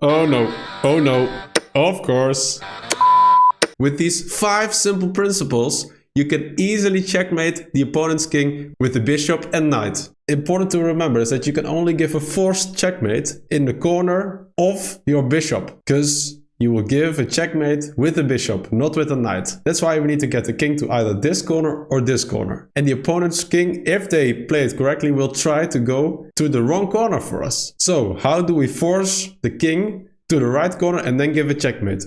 Oh no, oh no, of course. With these 5 simple principles, you can easily checkmate the opponent's king with the bishop and knight. Important to remember is that you can only give a forced checkmate in the corner of your bishop, because you will give a checkmate with a bishop, not with a knight. That's why we need to get the king to either this corner or this corner. And the opponent's king, if they play it correctly, will try to go to the wrong corner for us. So how do we force the king to the right corner and then give a checkmate?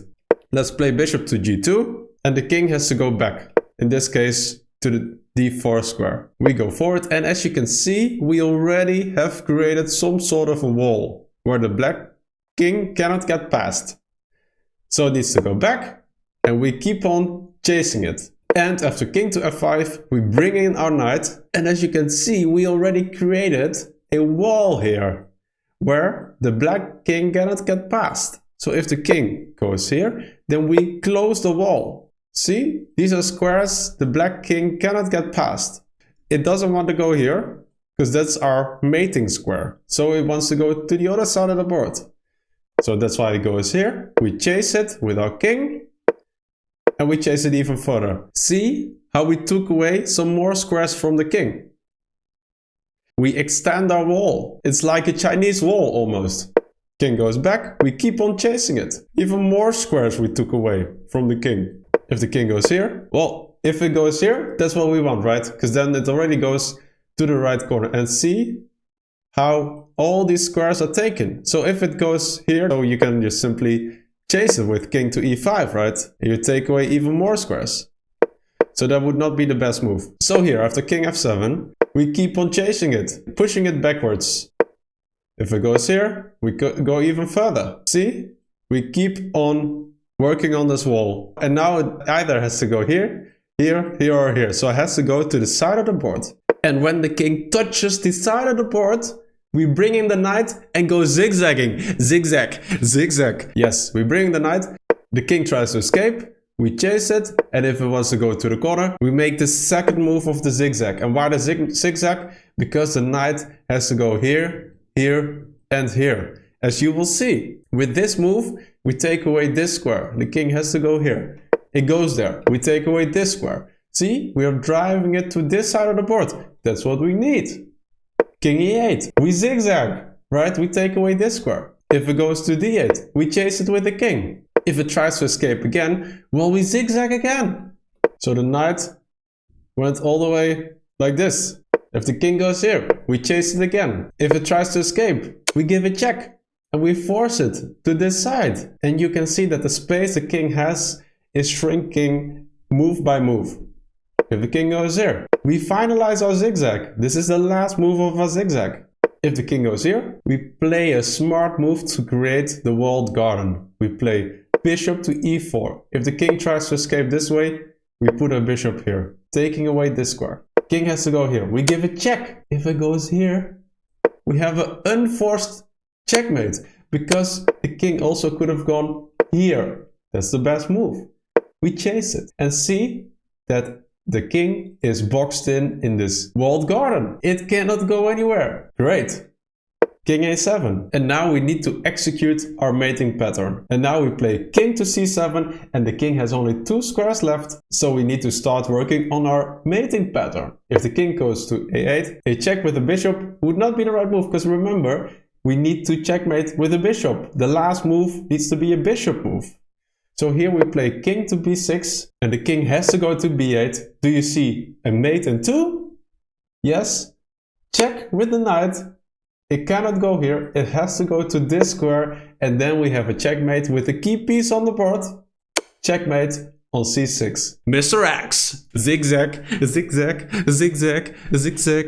Let's play bishop to g2, and the king has to go back. In this case, to the d4 square. We go forward, and as you can see, we already have created some sort of a wall where the black king cannot get past. So it needs to go back, and we keep on chasing it. And after king to f5, we bring in our knight, and as you can see, we already created a wall here where the black king cannot get past. So if the king goes here, then we close the wall. See, these are squares the black king cannot get past. It doesn't want to go here, because that's our mating square. So it wants to go to the other side of the board. So that's why it goes here. We chase it with our king, and we chase it even further. See how we took away some more squares from the king? We extend our wall. It's like a Chinese wall almost. King goes back, we keep on chasing it. Even more squares we took away from the king. If the king goes here, well, if it goes here, that's what we want, right? Because then it already goes to the right corner. And see how all these squares are taken. So if it goes here, so you can just simply chase it with king to e5, right? And you take away even more squares. So that would not be the best move. So here, after king f7, we keep on chasing it, pushing it backwards. If it goes here, we go even further. See? We keep on working on this wall. And now it either has to go here, here, here, or here. So it has to go to the side of the board. And when the king touches the side of the board, we bring in the knight and go zigzagging. Zigzag, zigzag. Yes, we bring in the knight. The king tries to escape. We chase it. And if it wants to go to the corner, we make the second move of the zigzag. And why the zigzag? Because the knight has to go here, here, and here. As you will see, with this move, we take away this square. The king has to go here. It goes there. We take away this square. See, we are driving it to this side of the board. That's what we need. King e8. We zigzag, right? We take away this square. If it goes to d8, we chase it with the king. If it tries to escape again, well, we zigzag again. So the knight went all the way like this. If the king goes here, we chase it again. If it tries to escape, we give a check. And we force it to this side. And you can see that the space the king has is shrinking move by move. If the king goes here, we finalize our zigzag. This is the last move of our zigzag. If the king goes here, we play a smart move to create the walled garden. We play bishop to e4. If the king tries to escape this way, we put a bishop here, taking away this square. King has to go here. We give a check. If it goes here, we have an unforced checkmate, because the king also could have gone here. That's the best move. We chase it and see that the king is boxed in this walled garden. It cannot go anywhere. Great. King a7. And now we need to execute our mating pattern. And now we play king to c7, and the king has only 2 squares left. So we need to start working on our mating pattern. If the king goes to a8, a check with the bishop would not be the right move, because remember, we need to checkmate with a bishop. The last move needs to be a bishop move. So here we play king to b6, and the king has to go to b8. Do you see a mate in 2? Yes. Check with the knight. It cannot go here. It has to go to this square, and then we have a checkmate with the key piece on the board. Checkmate on c6. Mr. X. Zigzag, zigzag, zigzag, zigzag.